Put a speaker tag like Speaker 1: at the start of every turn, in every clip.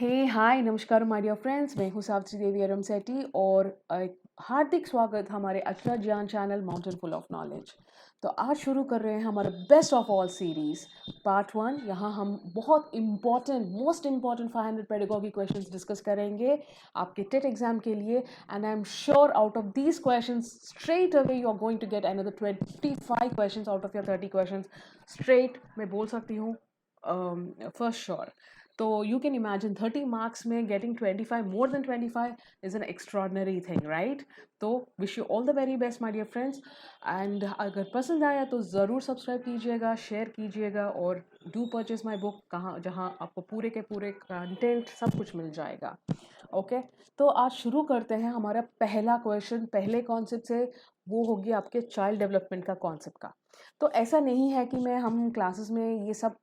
Speaker 1: हे हाय नमस्कार my dear friends, मैं हूँ सावित्री देवी अरमसेटी और एक हार्दिक स्वागत हमारे Akshara Gyan channel mountain full of knowledge. तो आज शुरू कर रहे हैं हमारा best of all series part 1। यहाँ हम बहुत important most important 500 pedagogy questions discuss करेंगे आपके टेट एग्जाम के लिए। And I am sure out of these questions straight away you are going to get another 25 questions out of your 30 questions straight. मैं बोल सकती हूँ फर्स्ट श्योर। तो you can imagine 30 marks में getting 25 more than 25 is an extraordinary thing, right? तो wish you all the very best my dear friends, and अगर पसंद आया तो ज़रूर सब्सक्राइब कीजिएगा, शेयर कीजिएगा और do purchase my book कहाँ जहाँ आपको पूरे के पूरे कंटेंट सब कुछ मिल जाएगा। ओके तो आज शुरू करते हैं हमारा पहला क्वेश्चन पहले कॉन्सेप्ट से। वो होगी आपके चाइल्ड डेवलपमेंट का कॉन्सेप्ट का। तो ऐसा नहीं है कि हम क्लासेस में ये सब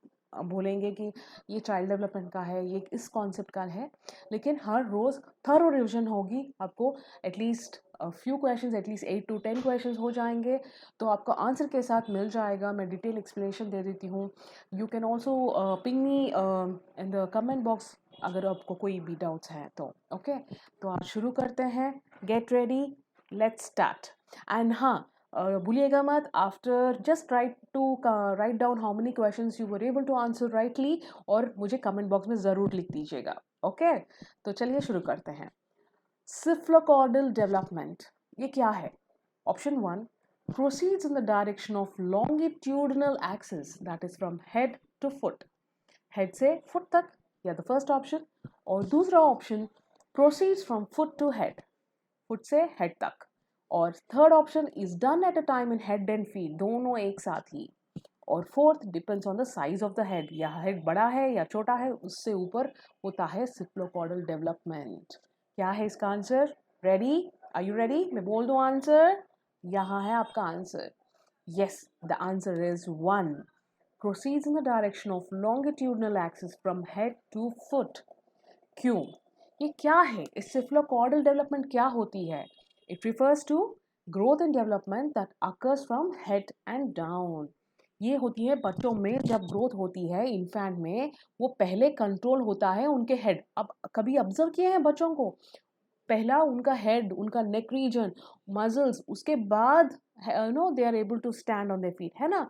Speaker 1: बोलेंगे कि ये चाइल्ड डेवलपमेंट का है, ये इस कॉन्सेप्ट का है, लेकिन हर रोज़ थरो रिविजन होगी। आपको at least few questions, at least 8 to 10 questions हो जाएंगे तो आपको आंसर के साथ मिल जाएगा। मैं डिटेल एक्सप्लेनेशन दे देती हूँ। You can also ping me in the comment box अगर आपको कोई भी डाउट्स हैं तो। ओके तो आज शुरू करते हैं। Get ready, let's start. And हाँ, भूलिएगा मत, after just try to write down how many questions you were able to answer rightly और मुझे कमेंट बॉक्स में ज़रूर लिख दीजिएगा। ओके तो चलिए शुरू करते हैं। सिफ्लोकॉर्डल डेवलपमेंट ये क्या है? Option 1, proceeds in the direction of longitudinal axis that is from head to foot, head से फुट तक, या द फर्स्ट ऑप्शन। और दूसरा option proceeds from foot to head, foot से हेड तक। और third option is done at a time in head and feet, दोनों एक साथ ही। और fourth depends on the size of the head, या हेड बड़ा है या छोटा है उससे ऊपर होता है सिफ्लोकॉर्डल डेवलपमेंट। क्या है इसका answer? Ready? Are you ready? मैं बोल दूं आंसर? यहाँ है आपका answer. Yes, the answer is 1, proceeds in the direction of longitudinal axis from head to foot। क्यों? ये क्या है? इस सिफ्लोकॉर्डल डेवलपमेंट क्या होती है? It refers to growth and development that occurs from head and down. ये होती है बच्चों में, जब ग्रोथ होती है इन्फेंट में, वो पहले कंट्रोल होता है उनके हेड। अब कभी ऑब्जर्व किए हैं बच्चों को? पहला उनका हेड, उनका नेक रीजन, मसल्स, उसके बाद they are able to stand on their feet, है ना?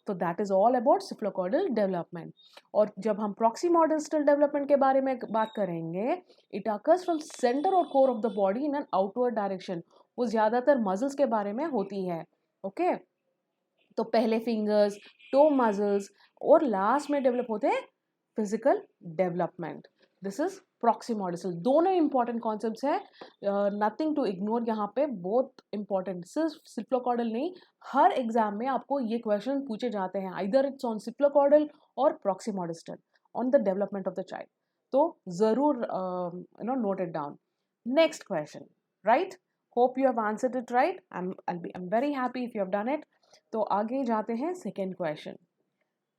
Speaker 1: तो that is all about cephalocaudal development. और जब हम प्रॉक्सिमोडिस्टल डेवलपमेंट के बारे में बात करेंगे, इट अकर्स फ्रॉम सेंटर और core of the body in an outward direction. वो ज्यादातर मसल्स के बारे में होती है। ओके तो पहले फिंगर्स, टो मसल्स, और लास्ट में डेवलप होते हैं physical development. This is proximodistal. दोनों इंपॉर्टेंट कॉन्सेप्ट्स हैं, नथिंग टू इग्नोर यहाँ पे, बहुत इंपॉर्टेंट। सिर्फ सिफ्लोकॉर्डल नहीं, हर एग्जाम में आपको ये क्वेश्चन पूछे जाते हैं, आइदर इट्स ऑन सिफ्लोकॉर्डल और proximodistal on the development of the child. तो जरूर note it down. Next question, right? Hope you have answered it right. I'm very happy if you have done it। तो आगे जाते हैं second question.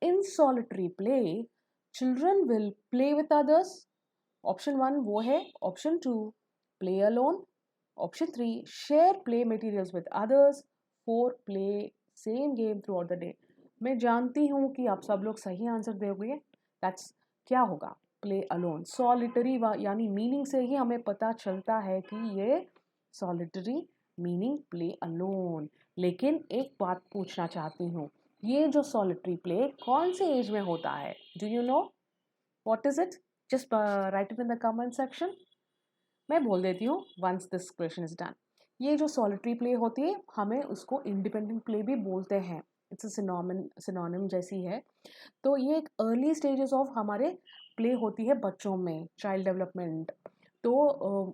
Speaker 1: In solitary play children will play with others. Option 1 वो है। Option 2 play alone. Option 3 share play materials with others. 4 play same game through out the day. मैं जानती हूँ कि आप सब लोग सही आंसर दोगे। दैट्स क्या होगा? Play alone. सॉलिटरी यानी मीनिंग से ही हमें पता चलता है कि ये सॉलिटरी मीनिंग प्ले अलोन। लेकिन एक बात पूछना चाहती हूँ, ये जो सॉलिटरी प्ले कौन से एज में होता है? Do you know what is it? Just write it in the comment section. मैं बोल देती हूँ once this question is done. ये जो सॉलिटरी प्ले होती है, हमें उसको इंडिपेंडेंट प्ले भी बोलते हैं। इट्स अ सिनोनिम जैसी है। तो ये एक अर्ली स्टेजेस ऑफ हमारे प्ले होती है बच्चों में, चाइल्ड डेवलपमेंट। तो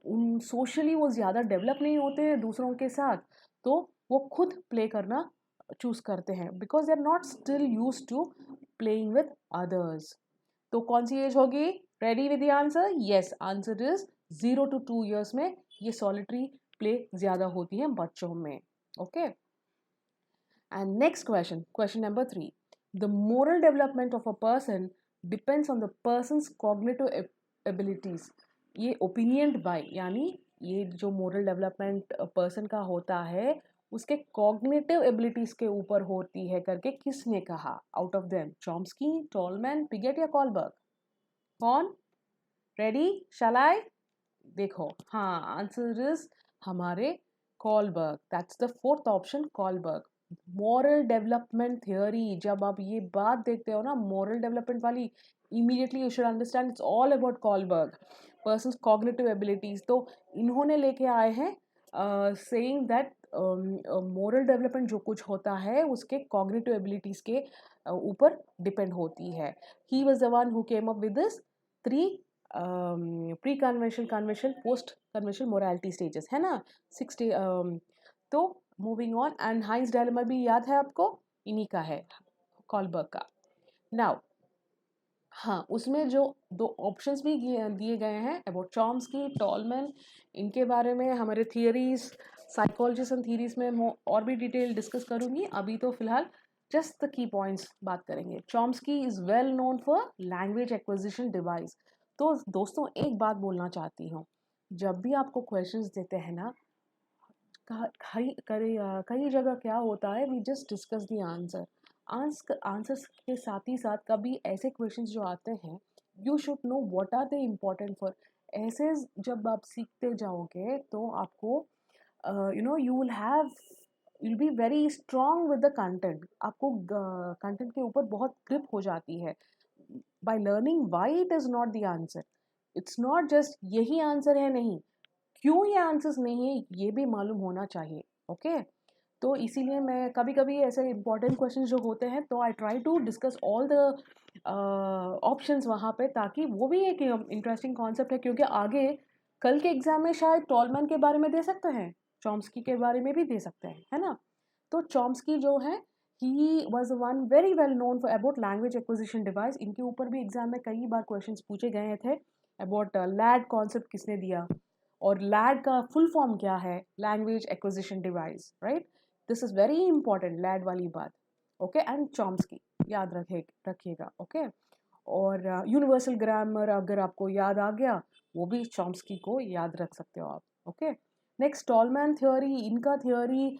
Speaker 1: उन सोशली वो ज़्यादा डेवलप नहीं होते हैं दूसरों के साथ, तो वो खुद प्ले करना चूज करते हैं because they are not still use to playing with others. तो कौन सी एज होगी? Ready with the answer? Yes, answer is 0 to 2 years में ये सॉलिटरी प्ले ज़्यादा होती है बच्चों में। Okay and next question, question number 3। The moral development of a person depends on the person's cognitive abilities. ये ओपिनियन बाय, यानी ये जो मोरल डेवलपमेंट पर्सन का होता है उसके कॉग्निटिव एबिलिटीज के ऊपर होती है करके किसने कहा? Out of them Chomsky, Tolman, Piaget या कॉलबर्ग? कौन? रेडी? Shall I? देखो, हाँ, आंसर इज हमारे Kohlberg. That's the fourth option, Kohlberg. Moral development theory, जब आप ये बात देखते हो ना मॉरल डेवलपमेंट वाली, immediately you should understand it's all about Kohlberg, person's cognitive abilities. तो इन्होंने लेके आए हैं सेइंग दैट मोरल डेवलपमेंट जो कुछ होता है उसके कॉग्निटिव एबिलिटीज के ऊपर डिपेंड होती है। He was the one who came up with this three pre convention, convention, post convention morality stages, है ना, 60। तो मूविंग ऑन, एंड हाइंस डायलेमा भी याद है आपको, इन्हीं का है, कॉलबर्ग का। नाउ हाँ, उसमें जो दो ऑप्शंस भी दिए गए हैं अबाउट चॉम्स्की, टॉलमैन, इनके बारे में हमारे थियरीज, साइकोलॉजिस्ट एंड थियरीज में मैं और भी डिटेल डिस्कस करूंगी। अभी तो फिलहाल जस्ट द की पॉइंट्स बात करेंगे। Chomsky is well known for language acquisition device. तो दोस्तों एक बात बोलना चाहती हूँ, जब भी आपको क्वेश्चंस देते हैं ना, कई जगह क्या होता है, we just discuss the answer, answers के साथ ही साथ कभी ऐसे क्वेश्चंस जो आते हैं, you should know what are the important for. ऐसे जब आप सीखते जाओगे तो आपको you will have, you'll be very strong with the content, आपको कंटेंट के ऊपर बहुत ग्रिप हो जाती है। by learning why it is not the answer, it's not just यही आंसर है, नहीं, क्यों ये आंसर्स नहीं है ये भी मालूम होना चाहिए। ओके तो इसीलिए मैं कभी कभी ऐसे इंपॉर्टेंट क्वेश्चन जो होते हैं तो I try to discuss all the options वहाँ पे, ताकि वो भी एक इंटरेस्टिंग कॉन्सेप्ट है, क्योंकि आगे कल के एग्जाम में शायद टॉलमैन के बारे में दे सकते हैं, चॉम्स्की के बारे में भी दे सकते हैं, है ना। तो चॉम्स्की जो है, he was one very well known for about language acquisition device. इनके ऊपर भी एग्जाम में कई बार क्वेश्चंस पूछे गए थे अबाउट लैड कॉन्सेप्ट किसने दिया, और लैड का फुल फॉर्म क्या है, language acquisition device, right. This is very important, LAD वाली बात। ओके एंड चॉम्स्की याद रखिएगा। ओके और यूनिवर्सल ग्रामर अगर आपको याद आ गया, वो भी चॉम्स्की को याद रख सकते हो आप। ओके नेक्स्ट, टॉलमैन थ्योरी, इनका थ्योरी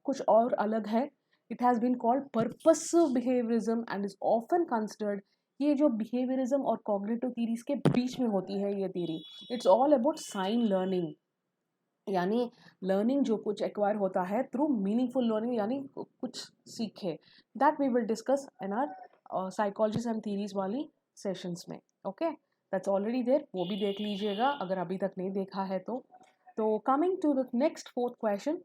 Speaker 1: कुछ और अलग है। It has been called purposive behaviourism and is often considered, ये जो बिहेवियरिज्म और कॉग्निटिव थीरीज के बीच में होती है ये theory, it's all about sign learning, यानी लर्निंग जो कुछ एक्वायर होता है थ्रू मीनिंगफुल लर्निंग, यानी कुछ सीखे। That we will discuss in our psychologist and theories वाली सेशंस में। ओके दैट्स ऑलरेडी देयर, वो भी देख लीजिएगा अगर अभी तक नहीं देखा है तो। Coming to the next fourth question,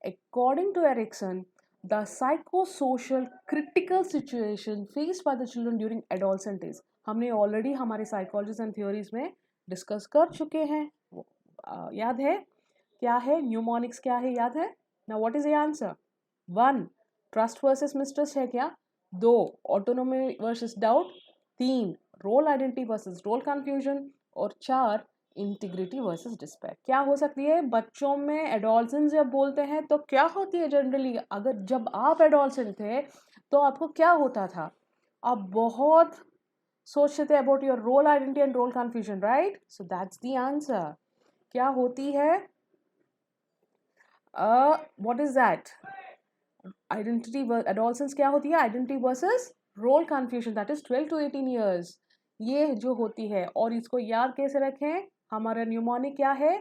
Speaker 1: according to Erikson, the psychosocial critical situation faced by the children during adolescent age, हमने ऑलरेडी हमारे साइकोलॉजिस्ट एंड थ्योरीज में डिस्कस कर चुके हैं, याद है क्या है, न्यूमोनिक्स क्या है, याद है ना। What is the answer? 1 trust versus mistrust है क्या, 2 autonomy versus doubt, 3 role identity versus role confusion, और 4 इंटीग्रिटी वर्सेस डिस्पेयर। क्या हो सकती है बच्चों में एडोलसेंस जब बोलते हैं तो क्या होती है जनरली, अगर जब आप एडोलसेंट थे तो आपको क्या होता था, आप बहुत सोचते थे about your role identity and role confusion, right. So that's the answer. क्या होती है, what is that, identity, adolescence क्या होती है, identity versus role confusion, that is 12 to 18 years, ये जो होती है। और इसको याद कैसे रखें, हमारा न्यूमोनिक क्या है,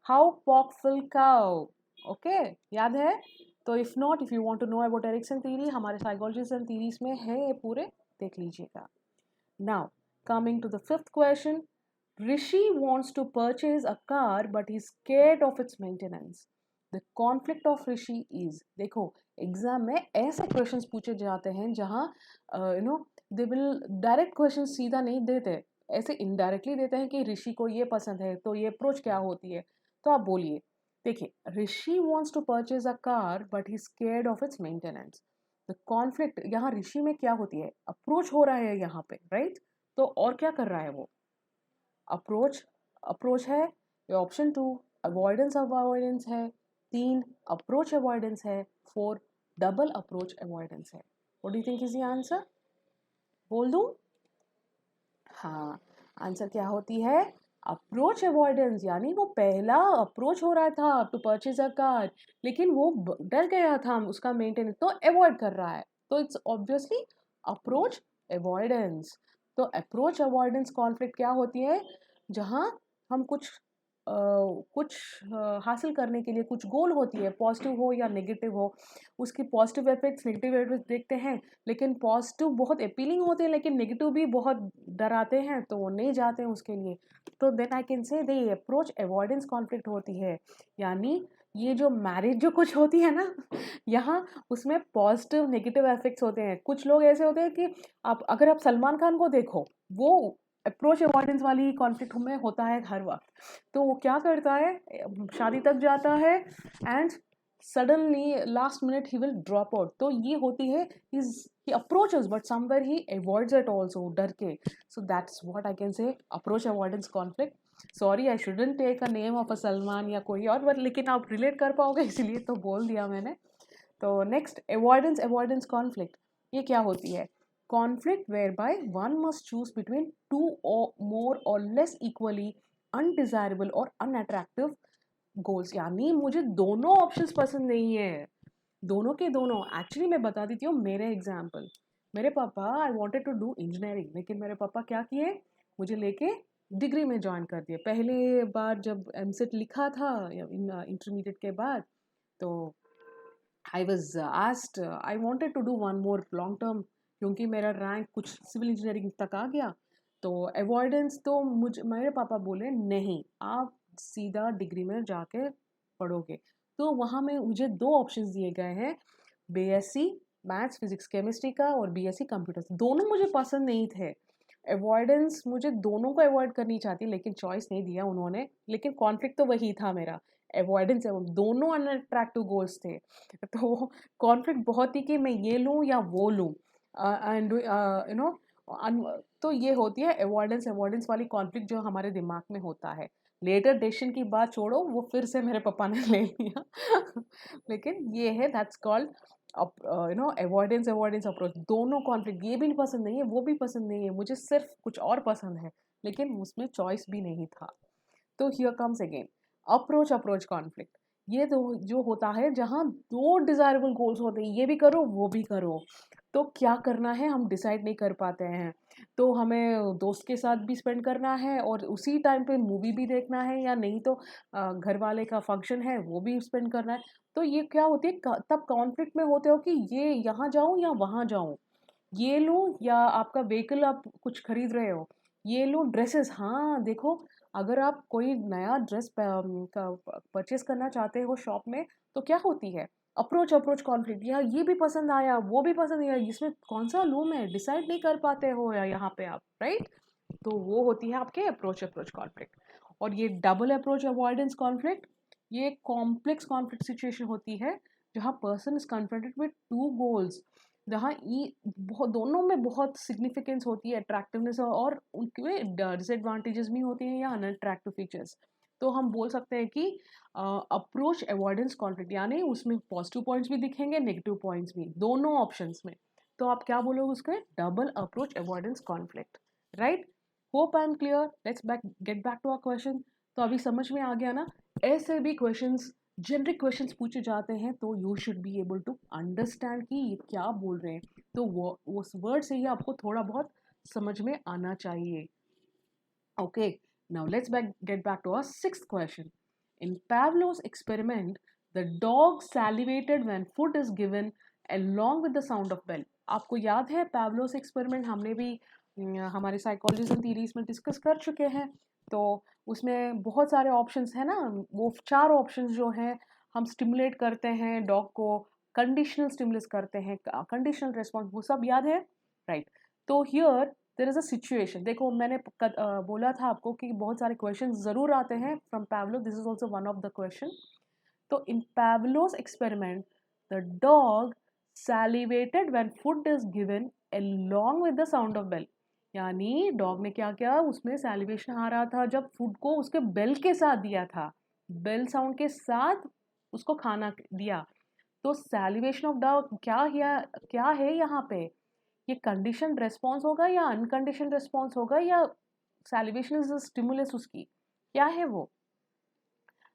Speaker 1: हाउ पॉकफुल काउ। ओके याद है। तो if not, if you want to know about Erikson theory, हमारे साइकोलॉजिस्ट एंड थ्योरीज में है ये पूरे, देख लीजिएगा। Now coming to the fifth question, Rishi wants to purchase a car but he's scared of its maintenance. The conflict of Rishi is, देखो exam में ऐसे क्वेश्चंस पूछे जाते हैं जहाँ दे विल डायरेक्ट क्वेश्चन सीधा नहीं देते, ऐसे इनडायरेक्टली देते हैं कि ऋषि को ये पसंद है तो ये अप्रोच क्या होती है। तो आप बोलिए, देखिए, ऋषि wants to purchase a car but he's scared of its maintenance. The conflict यहाँ ऋषि में क्या होती है, अप्रोच हो रहा है यहाँ पे, राइट। तो और क्या कर रहा है वो, अप्रोच है, ये ऑप्शन 2 अवॉइडेंस अवॉइडेंस है, 3 अप्रोच अवॉइडेंस है, 4 डबल अप्रोच अवॉइडेंस है। What do you think is the answer, बोल दूं? हाँ, आंसर क्या होती है, अप्रोच अवॉइडेंस, यानी वो पहला अप्रोच हो रहा था टू परचेज अ कार, लेकिन वो डर गया था उसका मेंटेनेंस, तो अवॉइड कर रहा है, तो इट्स ऑब्वियसली अप्रोच अवॉइडेंस। तो अप्रोच अवॉइडेंस कॉन्फ्लिक्ट क्या होती है, जहाँ हम कुछ हासिल करने के लिए कुछ गोल होती है, पॉजिटिव हो या नेगेटिव हो, उसकी पॉजिटिव इफेक्ट्स नेगेटिव इफेक्ट्स देखते हैं, लेकिन पॉजिटिव बहुत अपीलिंग होते हैं लेकिन नेगेटिव भी बहुत डराते हैं, तो वो नहीं जाते हैं उसके लिए। तो then I can say they approach avoidance conflict होती है। यानी ये जो मैरिज जो कुछ होती है ना यहाँ उसमें पॉजिटिव नेगेटिव इफेक्ट्स होते हैं। कुछ लोग ऐसे होते हैं कि आप अगर आप सलमान खान को देखो, वो अप्रोच अवॉइडेंस वाली कॉन्फ्लिक्ट में होता है हर वक्त। तो वो क्या करता है, शादी तक जाता है and suddenly last minute he will drop out. तो ये होती है he approaches but somewhere he avoids it also, डर के। so that's what I can say approach avoidance conflict। Sorry I shouldn't take a name of a Salman या कोई और, but लेकिन आप रिलेट कर पाओगे इसलिए तो बोल दिया मैंने। तो नेक्स्ट अवॉइडेंस अवॉइडेंस कॉन्फ्लिक्ट, ये क्या होती है, conflict whereby one must choose between two or more or less equally undesirable or unattractive goals. यानी मुझे दोनों ऑप्शंस पसंद नहीं है, दोनों के दोनों। एक्चुअली मैं बता देती हूँ मेरे एग्जाम्पल। मेरे पापा, I wanted to do engineering, लेकिन मेरे पापा क्या किए, मुझे लेके डिग्री में ज्वाइन कर दिए। पहले बार जब एमसेट लिखा था इंटरमीडिएट के बाद, तो I was asked, I wanted to do one more long term, क्योंकि मेरा रैंक कुछ सिविल इंजीनियरिंग तक आ गया। तो अवॉइडेंस तो मुझे मेरे पापा बोले नहीं, आप सीधा डिग्री में जाके पढ़ोगे। तो वहाँ में मुझे दो ऑप्शंस दिए गए हैं, बीएससी मैथ्स फिजिक्स केमिस्ट्री का और बीएससी कंप्यूटर्स। दोनों मुझे पसंद नहीं थे। अवॉइडेंस मुझे दोनों को अवॉइड करनी चाहती, लेकिन चॉइस नहीं दिया उन्होंने, लेकिन कॉन्फ्लिक्ट तो वही था मेरा, अवॉइडेंस एवं दोनों अनअट्रैक्टिव गोल्स थे। तो कॉन्फ्लिक्ट बहुत ही कि मैं ये लूँ या वो लूँ, एंड यू नो तो ये होती है अवॉइडेंस अवॉइडेंस वाली कॉन्फ्लिक्ट जो हमारे दिमाग में होता है। लेटर डिसीजन की बात छोड़ो, वो फिर से मेरे पापा ने ले लिया लेकिन ये है that's called avoidance avoidance approach. दोनों कॉन्फ्लिक्ट, ये भी पसंद नहीं है वो भी पसंद नहीं है, मुझे सिर्फ कुछ और पसंद है, लेकिन उसमें चॉइस भी नहीं था। तो here comes again approach approach conflict. ये तो जो होता है जहाँ दो डिजायरेबल गोल्स होते हैं, ये भी करो वो भी करो, तो क्या करना है हम डिसाइड नहीं कर पाते हैं। तो हमें दोस्त के साथ भी स्पेंड करना है और उसी टाइम पे मूवी भी देखना है, या नहीं तो घर वाले का फंक्शन है वो भी स्पेंड करना है। तो ये क्या होती है, तब कॉन्फ्लिक्ट में होते हो कि ये यहाँ जाऊँ या वहाँ जाऊँ, ये लूँ या आपका व्हीकल आप कुछ खरीद रहे हो, ये लूँ ड्रेसेस। हाँ देखो, अगर आप कोई नया ड्रेस का परचेस करना चाहते हो शॉप में, तो क्या होती है अप्रोच अप्रोच कॉन्फ्लिक्ट, या ये भी पसंद आया वो भी पसंद आया, इसमें कौन सा लूँ मैं, डिसाइड नहीं कर पाते हो या यहाँ पे आप, राइट। तो वो होती है आपके अप्रोच अप्रोच कॉन्फ्लिक्ट। और ये डबल अप्रोच अवॉइडेंस कॉन्फ्लिक्ट, ये कॉम्प्लेक्स कॉन्फ्लिक्ट सिचुएशन होती है जहाँ person is confronted with two goals, जहाँ ये बहुत दोनों में बहुत सिग्निफिकेंस होती है, अट्रैक्टिवनेस और उनके डिसएडवांटेजेस भी होती हैं या अनअट्रैक्टिव फीचर्स। तो हम बोल सकते हैं कि अप्रोच अवॉइडेंस कॉन्फ्लिक्ट यानी उसमें पॉजिटिव पॉइंट्स भी दिखेंगे नेगेटिव पॉइंट्स भी, दोनों ऑप्शंस में। तो आप क्या बोलोगे उसके, double approach avoidance conflict, right. Hope I am clear, let's get back to our question. तो अभी समझ में आ गया ना, ऐसे भी क्वेश्चंस जेनरिक क्वेश्चंस पूछे जाते हैं, तो you should be able to understand कि ये क्या बोल रहे हैं। तो वो उस वर्ड से ही आपको थोड़ा बहुत समझ में आना चाहिए। Okay, now let's get back to our sixth question. In Pavlov's experiment, the dog salivated when food is given along with the sound of bell। आपको याद है Pavlov's experiment, हमने भी हमारे साइकोलॉजी एंड थीरीज में डिस्कस कर चुके हैं। तो उसमें बहुत सारे ऑप्शंस हैं ना, वो चार ऑप्शंस जो हैं, हम स्टिमुलेट करते हैं डॉग को, कंडीशनल स्टिमुलस करते हैं, कंडीशनल रिस्पॉन्स, वो सब याद है, राइट। तो here there is a situation. देखो मैंने बोला था आपको कि बहुत सारे क्वेश्चन जरूर आते हैं from Pavlov, this is also one of the question. तो इन Pavlov's experiment, the dog salivated when food is given along with the sound of bell। यानी डॉग ने क्या किया, उसमें सैलिवेशन आ रहा था जब फूड को उसके बेल के साथ दिया था, बेल साउंड के साथ उसको खाना दिया। तो सैलिवेशन ऑफ डॉग क्या है यहाँ पे, ये कंडीशन रेस्पॉन्स होगा या अनकंडीशन रेस्पॉन्स होगा, या सैलिवेशन इज स्टिमुलस उसकी, क्या है वो।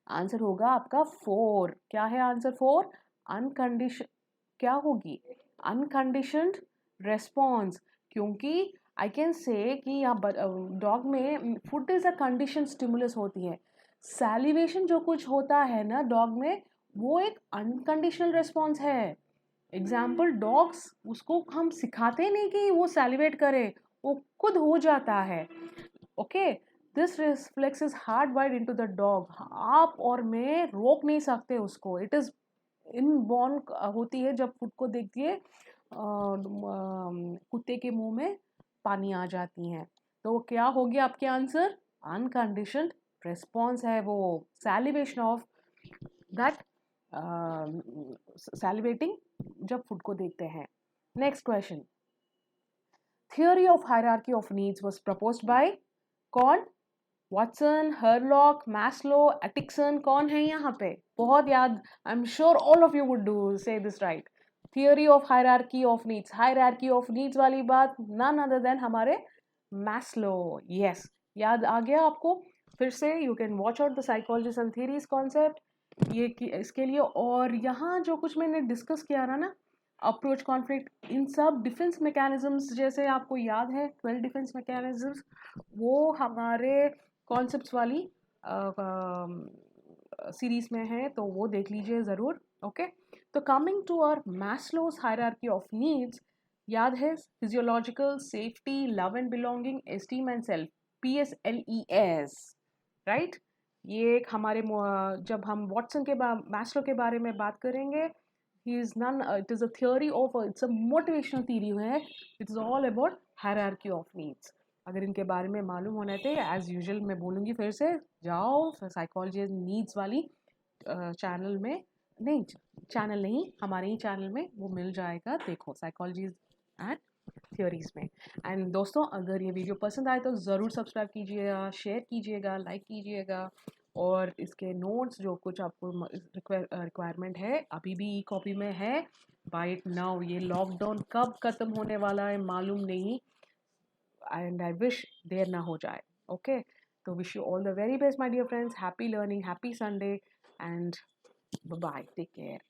Speaker 1: आंसर होगा आपका 4। क्या है आंसर 4, अनकंडीशन, क्या होगी, अनकंडीशनड रेस्पॉन्स। क्योंकि आई कैन से कि यहाँ डॉग में food is a condition stimulus होती है, सैलिवेशन जो कुछ होता है ना डॉग में, वो एक अनकंडीशनल रिस्पॉन्स है। एग्जाम्पल डॉग्स, उसको हम सिखाते नहीं कि वो सैलिवेट करे, वो खुद हो जाता है। Okay, this reflex is hard wide into the dog, आप और मैं रोक नहीं सकते उसको, इट इज इनबॉर्न होती है। जब खुद को देखती है कुत्ते के मुंह में पानी आ जाती हैं, तो क्या हो गया आपके आंसर? अनकंडीशनड रिस्पॉन्स है वो, सैलिवेशन ऑफ दैट, सैलिवेटिंग जब फूड को देखते हैं। Next question, theory of hierarchy of needs was proposed by कौन? वॉटसन, हरलॉक, मैस्लो, एटिक्सन, कौन है यहाँ पे? बहुत याद, I am sure all of you would do say this right. Theory of hierarchy of needs, hierarchy of needs वाली बात none other than हमारे मैस्लो। यस, याद आ गया आपको? फिर से you can watch out the psychologist and theories concept ये इसके लिए। और यहाँ जो कुछ मैंने डिस्कस किया ना, अप्रोच, कॉन्फ्लिक्ट, इन सब डिफेंस मैकेनिज्म्स, जैसे आपको याद है 12 डिफेंस मैकेनिज्म्स, वो हमारे कॉन्सेप्ट्स वाली सीरीज में है, तो वो देख लीजिए ज़रूर। ओके, तो coming to our Maslow's hierarchy of needs, याद है physiological, safety, love and belonging, esteem and self, PSLES, right. ये एक हमारे जब हम वॉटसन के मैस्लो के बारे में बात करेंगे, he is none it is a theory of it's a motivational theory है, it is all about hierarchy of needs। अगर इनके बारे में मालूम होने थे, एज यूजुअल मैं बोलूँगी फिर से, जाओ साइकोलॉजी नीड्स वाली चैनल में, नहीं चैनल नहीं, हमारे ही चैनल में वो मिल जाएगा, देखो साइकोलॉजी एंड थियोरीज में। एंड दोस्तों, अगर ये वीडियो पसंद आए तो ज़रूर सब्सक्राइब कीजिएगा, शेयर कीजिएगा, लाइक कीजिएगा, और इसके नोट्स जो कुछ आपको रिक्वायरमेंट है अभी भी ई कॉपी में है, बाय इट नाउ। ये लॉकडाउन कब ख़त्म होने वाला है मालूम नहीं, एंड आई विश देर ना हो जाए। ओके, तो wish you all the very best my dear friends, happy learning, happy Sunday, and bye, take care.